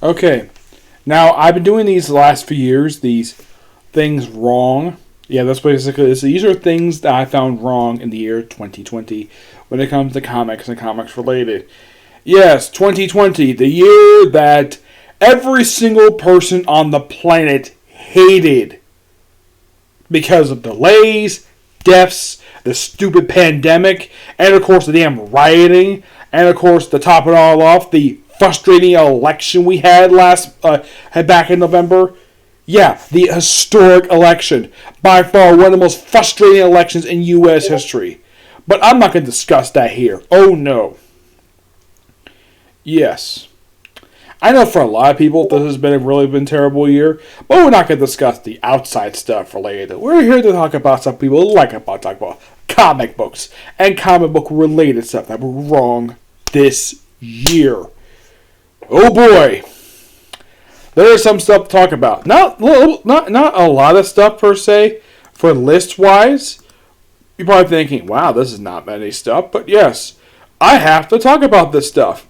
Okay. Now, I've been doing these the last few years, these things wrong. Yeah, that's basically this. These are things that I found wrong in the year 2020 when it comes to comics and comics related. Yes, 2020, the year that every single person on the planet hated because of delays, deaths, the stupid pandemic, and of course the damn rioting, and of course to top it all off, the frustrating election we had had back in November. Yeah, the historic election, by far one of the most frustrating elections in U.S. history. But I'm not going to discuss that here. Oh no. Yes. I know for a lot of people this has been a really terrible year, but we're not going to discuss the outside stuff related. We're here to talk about stuff people like about talk about comic books and comic book related stuff that were wrong this year. Oh boy. There's some stuff to talk about. Not a lot of stuff per se for list wise. You're probably thinking, wow, this is not many stuff, but yes, I have to talk about this stuff.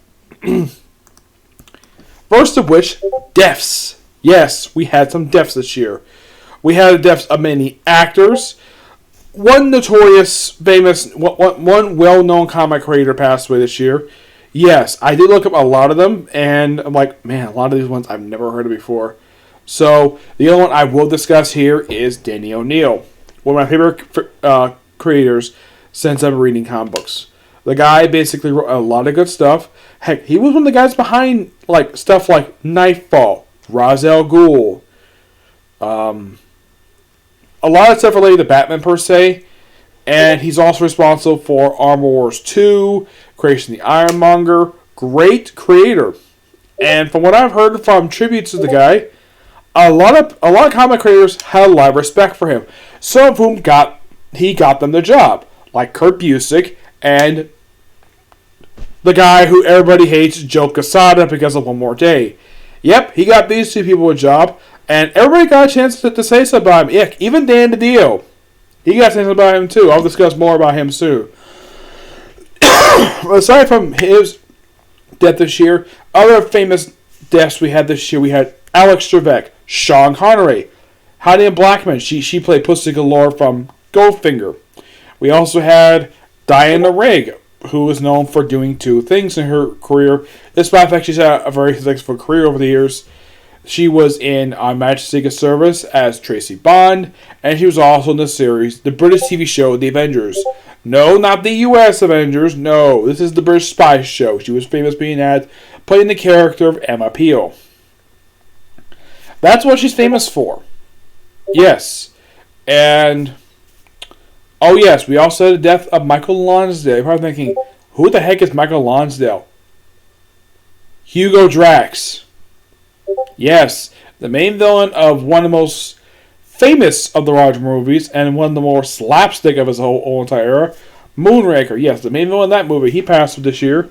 First of which, deaths. Yes, we had some deaths this year. We had the deaths of many actors. One notorious, famous, one well-known comic creator passed away this year. Yes, I did look up a lot of them, and I'm like, man, a lot of these ones I've never heard of before. So, the only one I will discuss here is Denny O'Neil. One of my favorite creators since I've been reading comic books. The guy basically wrote a lot of good stuff. Heck, he was one of the guys behind like stuff like Nightfall, Ra's al Ghul, a lot of stuff related to Batman per se, and he's also responsible for Armor Wars 2, Creation of the Ironmonger. Great creator, and from what I've heard from tributes to the guy, a lot of comic creators had a lot of respect for him. Some of whom got them the job, like Kurt Busiek and the guy who everybody hates, Joe Quesada, because of One More Day. Yep, he got these two people a job, and everybody got a chance to say something about him. Yeah, even Dan DiDio. He got something about him too. I'll discuss more about him soon. Aside from his death this year, other famous deaths we had this year, we had Alex Trebek, Sean Connery, Heidi Blackman. She played Pussy Galore from Goldfinger. We also had Diana Rigg, who is known for doing two things in her career. Despite the fact she's had a very successful career over the years. She was in On Majesty's Secret Service as Tracy Bond, and she was also in the series, the British TV show, The Avengers. No, not the US Avengers, no. This is the British spy show. She was famous playing the character of Emma Peel. That's what she's famous for. Yes. And oh yes, we also had the death of Michael Lonsdale. You're probably thinking, who the heck is Michael Lonsdale? Hugo Drax. Yes, the main villain of one of the most famous of the Roger movies and one of the more slapstick of his whole entire era, Moonraker. Yes, the main villain of that movie. He passed away this year.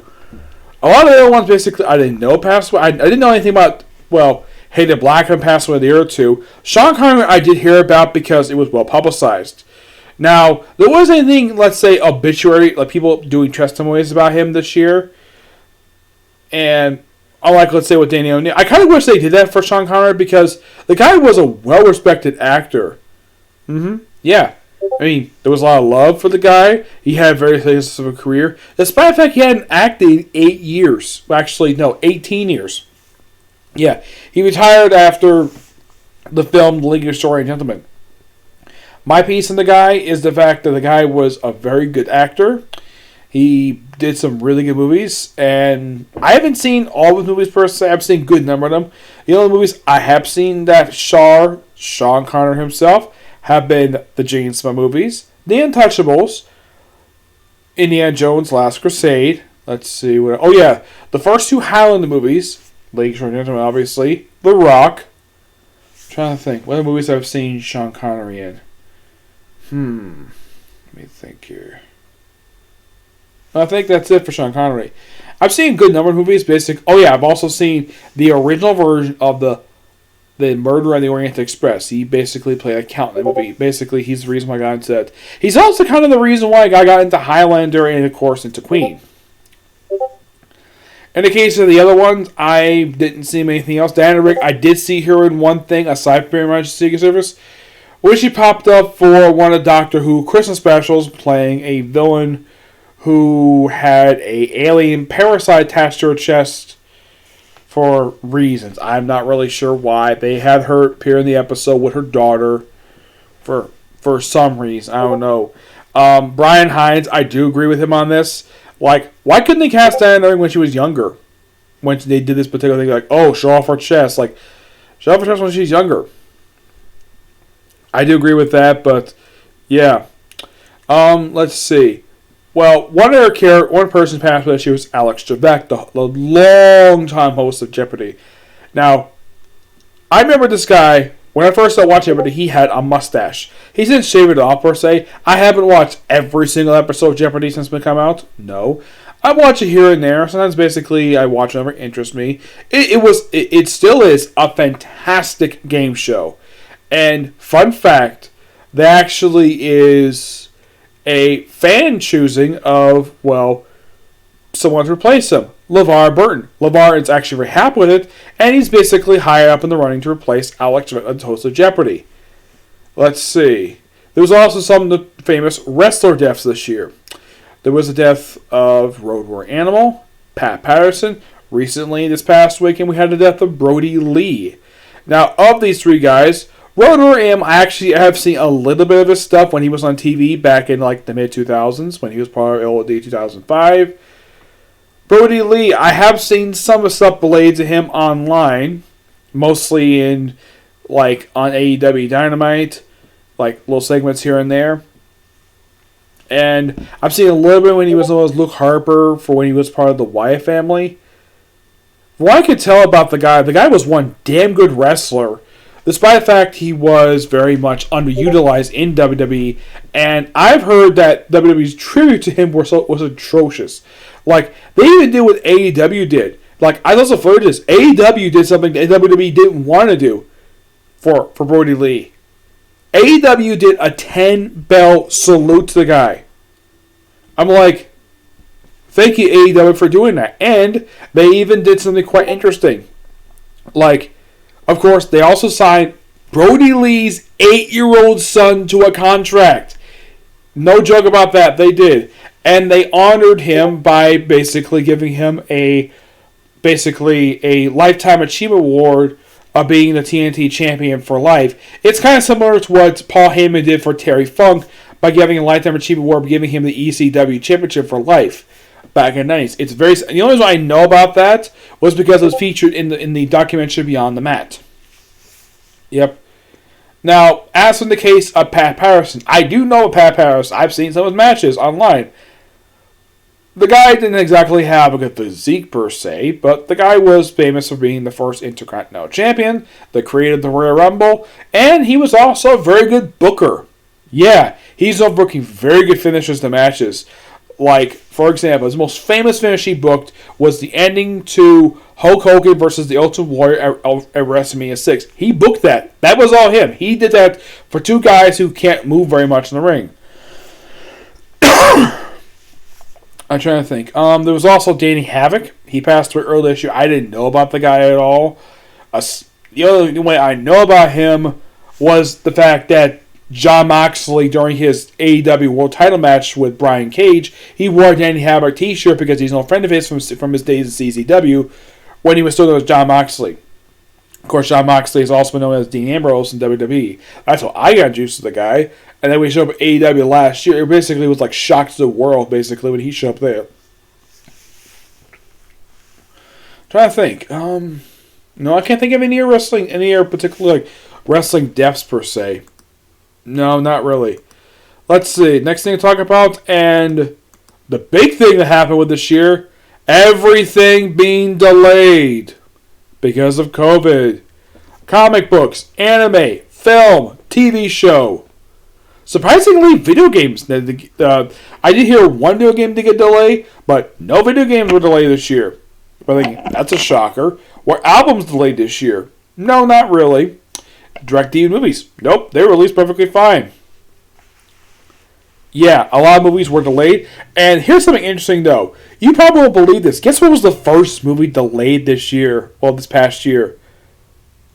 A lot of the other ones, basically, I didn't know passed away. I didn't know anything about, well, Haden Blackman passed away the year or two. Sean Connery I did hear about because it was well publicized. Now, there wasn't anything, let's say, obituary, like people doing testimonies about him this year. And unlike, let's say, with Danny O'Neil, I kind of wish they did that for Sean Connery because the guy was a well-respected actor. Yeah. I mean, there was a lot of love for the guy. He had a very successful career. Despite the fact he hadn't acted 8 years. Well, actually, no, 18 years. Yeah. He retired after the film The League of Extraordinary Gentlemen. My piece on the guy is the fact that the guy was a very good actor. He did some really good movies, and I haven't seen all the movies per se. I've seen a good number of them. The only movies I have seen that Sean Connery himself, have been the James Smith movies, The Untouchables, Indiana Jones, Last Crusade. Let's see what. Oh yeah, the first two Highlander movies, League of Gentlemen, obviously, The Rock. I'm trying to think, what other movies I've seen Sean Connery in. Let me think here. I think that's it for Sean Connery. I've seen a good number of movies. I've also seen the original version of the Murder on the Orient Express. He basically played an accountant in the movie. Basically, he's the reason why I got into it. He's also kind of the reason why I got into Highlander and, of course, into Queen. In the case of the other ones, I didn't see anything else. Diana Rigg, I did see her in one thing aside from very much Secret Service, where she popped up for one of Doctor Who Christmas specials, playing a villain who had a alien parasite attached to her chest for reasons. I'm not really sure why. They had her appear in the episode with her daughter for some reason. I don't know. Brian Hines, I do agree with him on this. Like, why couldn't they cast Diana Rigg when she was younger? When they did this particular thing, like, oh, show off her chest. Like, show off her chest when she's younger. I do agree with that, but yeah. Let's see. Well, one person passed away. She was Alex Trebek, the long-time host of Jeopardy. Now, I remember this guy. When I first started watching Jeopardy, he had a mustache. He didn't shave it off, per se. I haven't watched every single episode of Jeopardy since it's come out. No. I watch it here and there. Sometimes, basically, I watch whatever interests me. It still is a fantastic game show. And, fun fact, there actually is a fan choosing of, well, someone to replace him. LeVar Burton. LeVar is actually very happy with it, and he's basically high up in the running to replace Alex as host of Jeopardy. Let's see. There was also some of the famous wrestler deaths this year. There was the death of Road Warrior Animal, Pat Patterson. Recently, this past weekend, we had the death of Brody Lee. Now, of these three guys, Road Warrior Animal, I actually have seen a little bit of his stuff when he was on TV back in like the mid-2000s, when he was part of LOD 2005. Brody Lee, I have seen some of the stuff related to him online, mostly in, like, on AEW Dynamite, like, little segments here and there. And I've seen a little bit when he was with Luke Harper for when he was part of the Wyatt family. From what I could tell about the guy was one damn good wrestler, despite the fact he was very much underutilized in WWE. And I've heard that WWE's tribute to him was atrocious. Like, they even did what AEW did. Like, I also heard this. AEW did something that WWE didn't want to do for Brody Lee. AEW did a 10-bell salute to the guy. I'm like, thank you, AEW, for doing that. And they even did something quite interesting. Like, of course, they also signed Brody Lee's 8-year-old son to a contract. No joke about that. They did. And they honored him by basically giving him a Lifetime Achievement Award of being the TNT champion for life. It's kind of similar to what Paul Heyman did for Terry Funk by giving a Lifetime Achievement Award, giving him the ECW championship for life back in the 90s. It's very. The only reason I know about that was because it was featured in the documentary Beyond the Mat. Yep. Now, as in the case of Pat Patterson, I do know Pat Patterson. I've seen some of his matches online. The guy didn't exactly have a good physique per se, but the guy was famous for being the first Intercontinental Champion, the creator of the Royal Rumble, and he was also a very good booker. Yeah, he's booking very good finishes to matches. Like, for example, his most famous finish he booked was the ending to Hulk Hogan versus the Ultimate Warrior at WrestleMania 6. He booked that. That was all him. He did that for two guys who can't move very much in the ring. I'm trying to think. There was also Danny Havoc. He passed away earlier this year. I didn't know about the guy at all. The only way I know about him was the fact that Jon Moxley, during his AEW World Title match with Brian Cage, he wore a Danny Havoc t-shirt because he's an old friend of his from his days at CZW when he was still known as Jon Moxley. Of course, Jon Moxley is also known as Dean Ambrose in WWE. That's how I got introduced to the guy. And then when he showed up at AEW last year, it basically was like shock to the world, basically, when he showed up there. Trying to think. No, I can't think of any particular like wrestling deaths per se. No, not really. Let's see. Next thing to talk about, and the big thing that happened with this year, everything being delayed because of COVID. Comic books, anime, film, TV show. Surprisingly, video games. I did hear one video game to get delayed, but no video games were delayed this year. I think that's a shocker. Were albums delayed this year? No, not really. DirecTV movies? Nope, they were released perfectly fine. Yeah, a lot of movies were delayed. And here's something interesting, though. You probably won't believe this. Guess what was the first movie delayed this year? Well, this past year.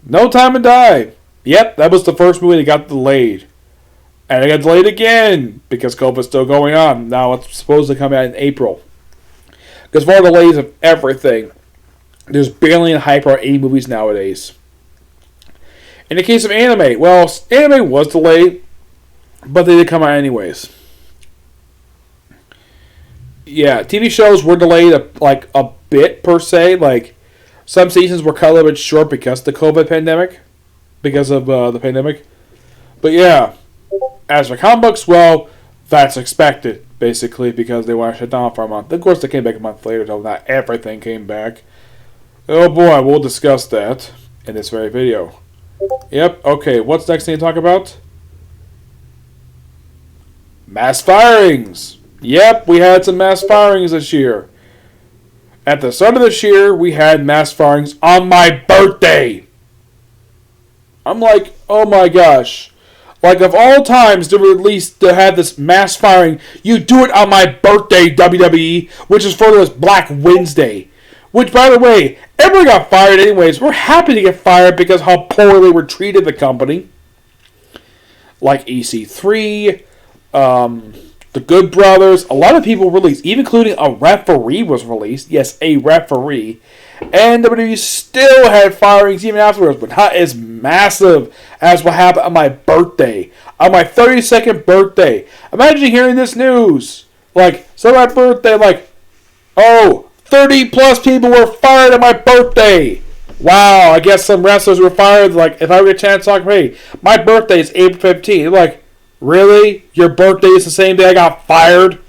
No Time to Die. Yep, that was the first movie that got delayed. And it got delayed again because COVID's still going on. Now it's supposed to come out in April. Because of all the delays of everything, there's barely a hype for 80 movies nowadays. In the case of anime, well, anime was delayed, but they did come out anyways. Yeah, TV shows were delayed a bit per se. Like some seasons were cut a little bit short because of the COVID pandemic, because of the pandemic. But yeah, as for comic books, well, that's expected basically because they want to shut down for a month. Of course, they came back a month later, though not everything came back. Oh boy, we'll discuss that in this very video. Yep. Okay, what's next thing to talk about? Mass firings. Yep, we had some mass firings this year. At the start of this year, we had mass firings on my birthday. I'm like, oh my gosh. Like, of all times to release, to have this mass firing, you do it on my birthday, WWE, which is for this Black Wednesday. Which, by the way, everyone got fired anyways. We're happy to get fired because how poorly we're treated the company. Like EC3, the Good Brothers, a lot of people released, even including a referee was released. Yes, a referee. And WWE still had firings even afterwards, but not as massive as what happened on my birthday. On my 32nd birthday. Imagine hearing this news. Like, so my birthday, like, oh, 30 plus people were fired on my birthday. Wow, I guess some wrestlers were fired. Like, if I were a chance to talk, hey, my birthday is April 15th. They're like, really? Your birthday is the same day I got fired?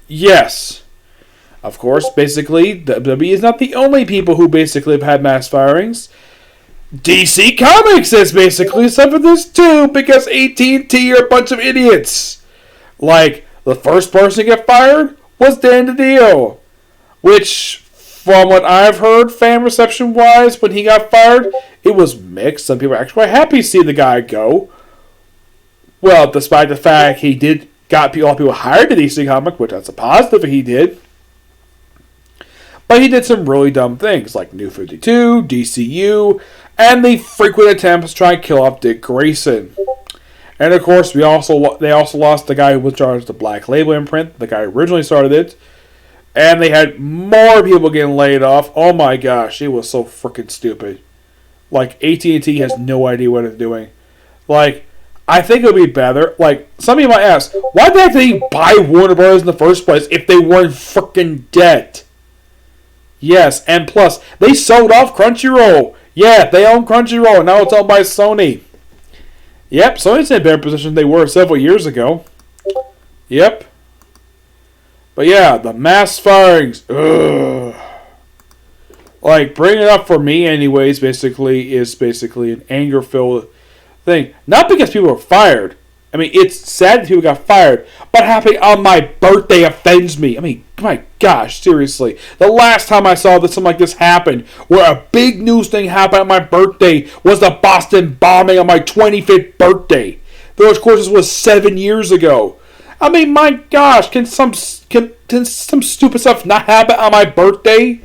Yes. Of course, basically, WWE is not the only people who basically have had mass firings. DC Comics has basically suffered this too because AT&T are a bunch of idiots. Like, the first person to get fired was Dan DiDio. Which, from what I've heard, fan reception-wise, when he got fired, it was mixed. Some people are actually quite happy to see the guy go. Well, despite the fact he did got a lot of people hired to DC Comics, which that's a positive he did. But he did some really dumb things, like New 52, DCU, and the frequent attempts to try and kill off Dick Grayson. And of course, they also lost the guy who was charged the Black Label imprint, the guy who originally started it. And they had more people getting laid off. Oh my gosh, it was so freaking stupid. Like, AT&T has no idea what it's doing. Like, I think it would be better. Like, some of you might ask, why the heck did they buy Warner Bros. In the first place if they weren't freaking dead? Yes, and plus, they sold off Crunchyroll. Yeah, they own Crunchyroll, and now it's owned by Sony. Yep, Sony's in a better position than they were several years ago. Yep. But yeah, the mass firings. Ugh. Like, bringing it up for me anyways, basically, is basically an anger-filled thing. Not because people were fired. I mean, it's sad that people got fired, but happening on my birthday offends me. I mean, my gosh, seriously. The last time I saw something like this happen, where a big news thing happened on my birthday, was the Boston bombing on my 25th birthday. Though, of course, this was 7 years ago. I mean, my gosh, can some stupid stuff not happen on my birthday?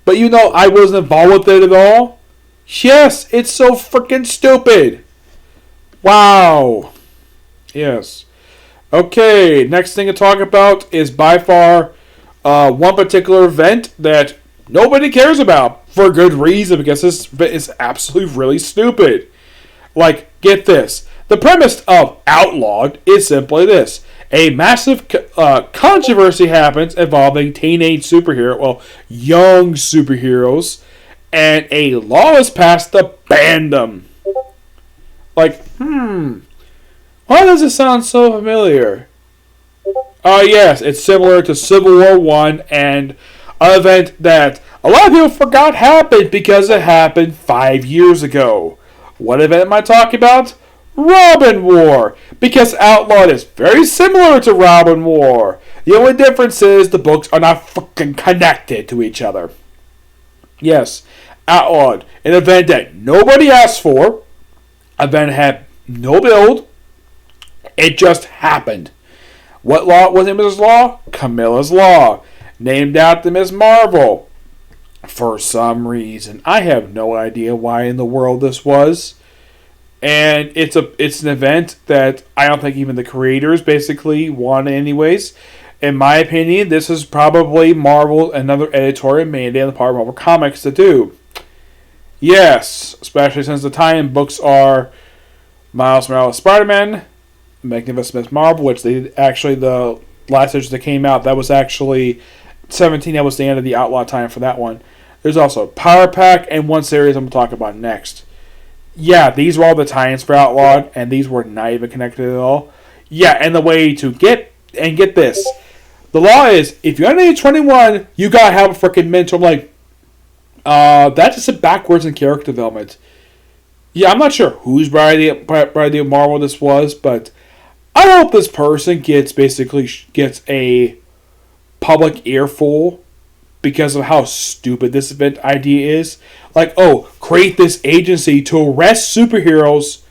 But you know, I wasn't involved with it at all? Yes, it's so freaking stupid. Wow. Yes. Okay, next thing to talk about is by far one particular event that nobody cares about for good reason because this is absolutely really stupid. Like, get this. The premise of Outlawed is simply this. A massive controversy happens involving teenage superhero, well, young superheroes, and a law is passed to ban them. Like, why does it sound so familiar? Yes, it's similar to Civil War 1 and an event that a lot of people forgot happened because it happened 5 years ago. What event am I talking about? Robin War, because Outlawed is very similar to Robin War. The only difference is the books are not fucking connected to each other. Yes, Outlawed, an event that nobody asked for, an event that had no build, It just happened. What law was Mrs. Law? Camilla's Law. Named after Ms. Marvel. For some reason. I have no idea why in the world this was. And it's an event that I don't think even the creators basically want anyways. In my opinion, this is probably Marvel, another editorial mandate on the part of Marvel Comics to do. Yes, especially since the tie-in books are Miles Morales Spider-Man, Magnificent Miss Marvel, which they did actually, the last issue that came out, that was actually 17, that was the end of the Outlaw time for that one. There's also Power Pack and one series I'm going to talk about next. Yeah, these were all the tie-ins for Outlawed, and these were not even connected at all. Yeah, and the way to get this, the law is, if you're under age 21, you gotta have a freaking mentor. I'm like, that's just a backwards in character development. Yeah, I'm not sure whose Bride of Marvel this was, but I hope this person gets a public earful because of how stupid this event idea is. Like, oh, create this agency to arrest superheroes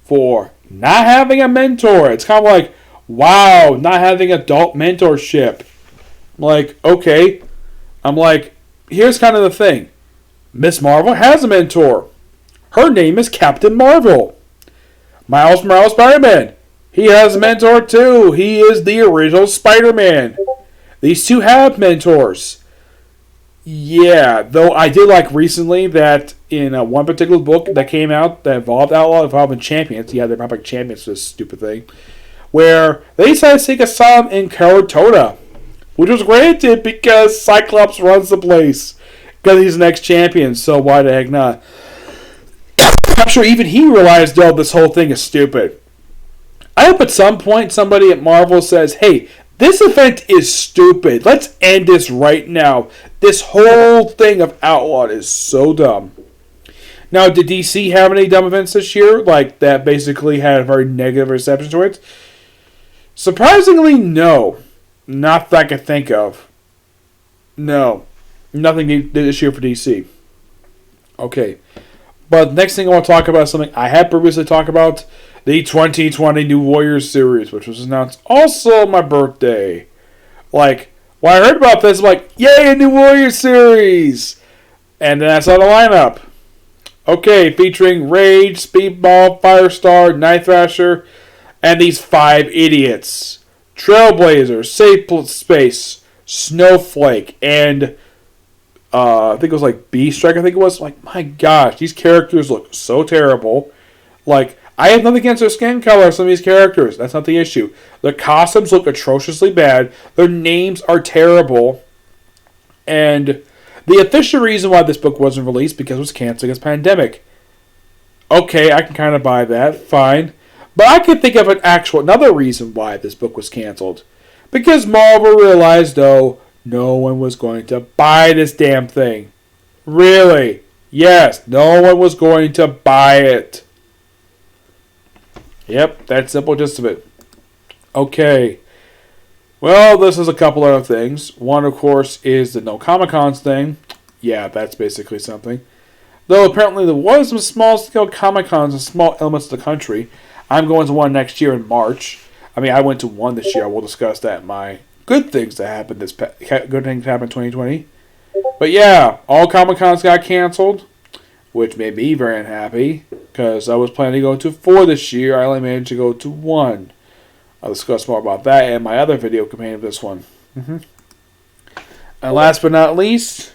for not having a mentor. It's kind of like, wow, not having adult mentorship. I'm like, okay. I'm like, here's kind of the thing. Miss Marvel has a mentor. Her name is Captain Marvel. Miles Morales Spider-Man. He has a mentor too. He is the original Spider-Man. These two have mentors. Yeah, though I did like recently that in one particular book that came out that involved Outlaw, involving champions. Yeah, they're probably champions for this stupid thing. Where they decided to take asylum in Carotona. Which was granted because Cyclops runs the place. Because he's the next champion, so why the heck not? I'm sure even he realized, though, this whole thing is stupid. I hope at some point somebody at Marvel says, hey, this event is stupid. Let's end this right now. This whole thing of Outlawed is so dumb. Now, did DC have any dumb events this year? Like, that basically had a very negative reception to it? Surprisingly, no. Not that I can think of. No. Nothing this year for DC. Okay. But the next thing I want to talk about is something I had previously talked about. The 2020 New Warriors series, which was announced also my birthday. Like, when I heard about this, I'm like, yay, a New Warriors series! And then I saw the lineup. Okay, featuring Rage, Speedball, Firestar, Night Thrasher, and these 5 idiots. Trailblazer, Safe Space, Snowflake, and I think it was like B-Strike, I think it was. Like, my gosh, these characters look so terrible. Like, I have nothing against their skin color of some of these characters. That's not the issue. Their costumes look atrociously bad. Their names are terrible. And the official reason why this book wasn't released because it was canceled because of the pandemic. Okay, I can kind of buy that. Fine. But I can think of another reason why this book was canceled. Because Marvel realized, though, no one was going to buy this damn thing. Really? Yes, no one was going to buy it. Yep, that's simple gist of it. Okay. Well, this is a couple other things. One, of course, is the no Comic-Cons thing. Yeah, that's basically something. Though apparently there was some small-scale Comic-Cons in small elements of the country. I'm going to one next year in March. I mean, I went to one this year. We'll discuss that in my good things that happened good things happened in 2020. But yeah, all Comic-Cons got canceled, which made me very unhappy because I was planning to go to 4 this year. I only managed to go to 1. I'll discuss more about that in my other video companion of this one. And last but not least,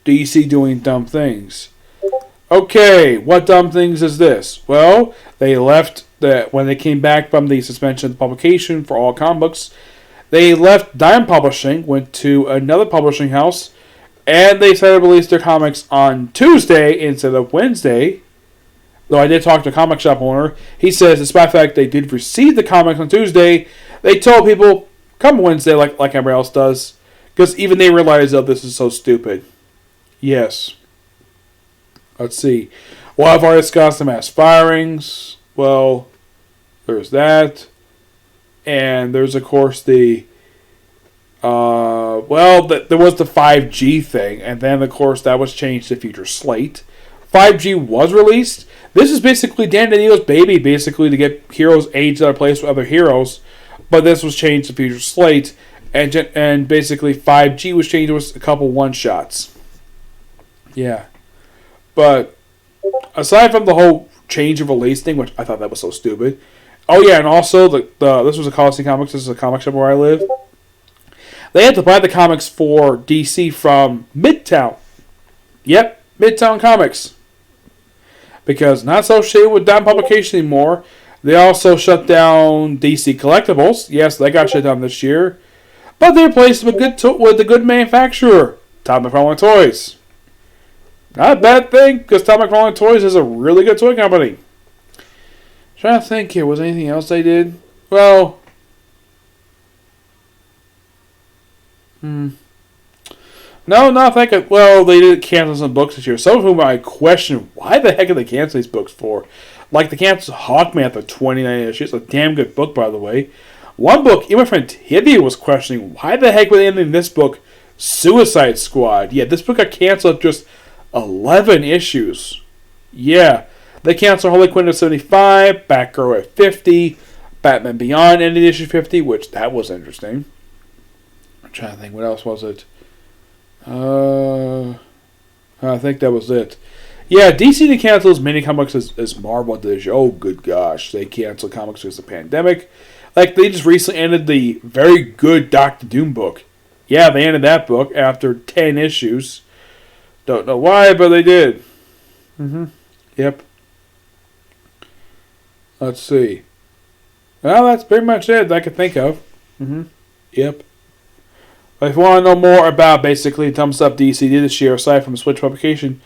DC doing dumb things. Okay, what dumb things is this? Well, they left when they came back from the suspension of publication for all comic books. They left Dime Publishing, went to another publishing house, and they decided to release their comics on Tuesday instead of Wednesday. Though I did talk to a comic shop owner, he says, despite the fact they did receive the comics on Tuesday, they told people, come Wednesday like everybody else does. Because even they realize, oh, this is so stupid. Yes. Let's see. Well, I've already discussed the mass firings. Well, there's that. And there's, of course, there was the 5G thing. And then, of course, that was changed to future slate. 5G was released. This is basically Dan DiDio's baby, basically to get heroes aged out of place with other heroes. But this was changed to future slate, and basically 5G was changed to a couple one-shots. Yeah. But aside from the whole change of release thing, which I thought that was so stupid. Oh yeah, and also this was a Coliseum Comics. This is a comic shop where I live. They had to buy the comics for DC from Midtown. Yep, Midtown Comics. Because not associated with Dime Publication anymore. They also shut down DC Collectibles. Yes, they got shut down this year. But they replaced them with a good manufacturer, Todd McFarlane Toys. Not a bad thing, because Todd McFarlane Toys is a really good toy company. Trying to think here, was there anything else they did? Well, no, not thinking. Well, they did cancel some books this year. Some of whom I question why the heck did they cancel these books for? Like the cancel Hawkman for 29 issues. It's a damn good book, by the way. One book, even my friend Tibby was questioning why the heck were they ending this book, Suicide Squad. Yeah, this book got canceled just 11 issues. Yeah, they canceled Harley Quinn at 75, Batgirl at 50, Batman Beyond ended issue 50, which that was interesting. I'm trying to think, what else was it? I think that was it. Yeah, DC did cancel as many comics as Marvel did. Oh, good gosh. They canceled comics because of the pandemic. Like, they just recently ended the very good Doctor Doom book. Yeah, they ended that book after 10 issues. Don't know why, but they did. Yep. Let's see. Well, that's pretty much it that I can think of. Yep. If you want to know more about basically Thumbs Up DC did this year, aside from Switch publication,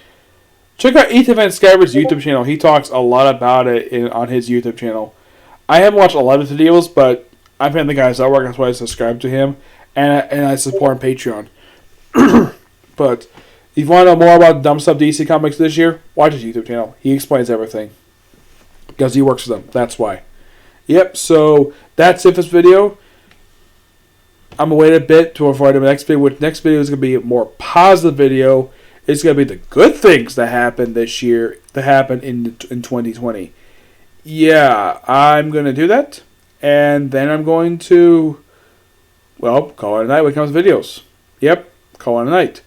check out Ethan Van Sciver's YouTube channel. He talks a lot about it on his YouTube channel. I haven't watched a lot of the deals, but I found the guy's artwork. That's why I subscribe to him, and I support him on Patreon. But if you want to know more about Thumbs Up DC comics this year, watch his YouTube channel. He explains everything because he works with them. That's why. Yep. So that's it for this video. I'm going to wait a bit to avoid the next video, which next video is going to be a more positive video. It's going to be the good things that happened this year, that happened in 2020. Yeah, I'm going to do that. And then I'm going to, well, call it a night when it comes to videos. Yep, call it a night.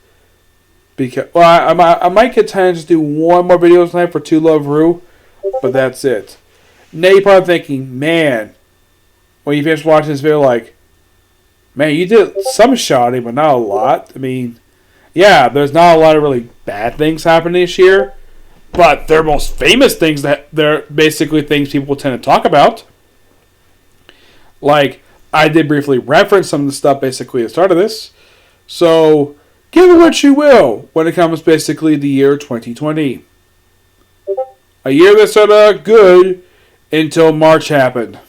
Because, well, I might get time to just do one more video tonight for To Love Ru, but that's it. Now you're probably thinking, man, when you finish watching this video, like, man, you did some shotting, but not a lot. I mean, yeah, there's not a lot of really bad things happening this year, but they're most famous things that they're basically things people tend to talk about. Like, I did briefly reference some of the stuff basically at the start of this. So, give it what you will when it comes basically the year 2020. A year that started good until March happened.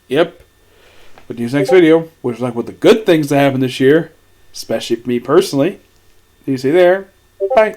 Yep. But next video, which is like what the good things that happened this year, especially for me personally. See you there. Bye.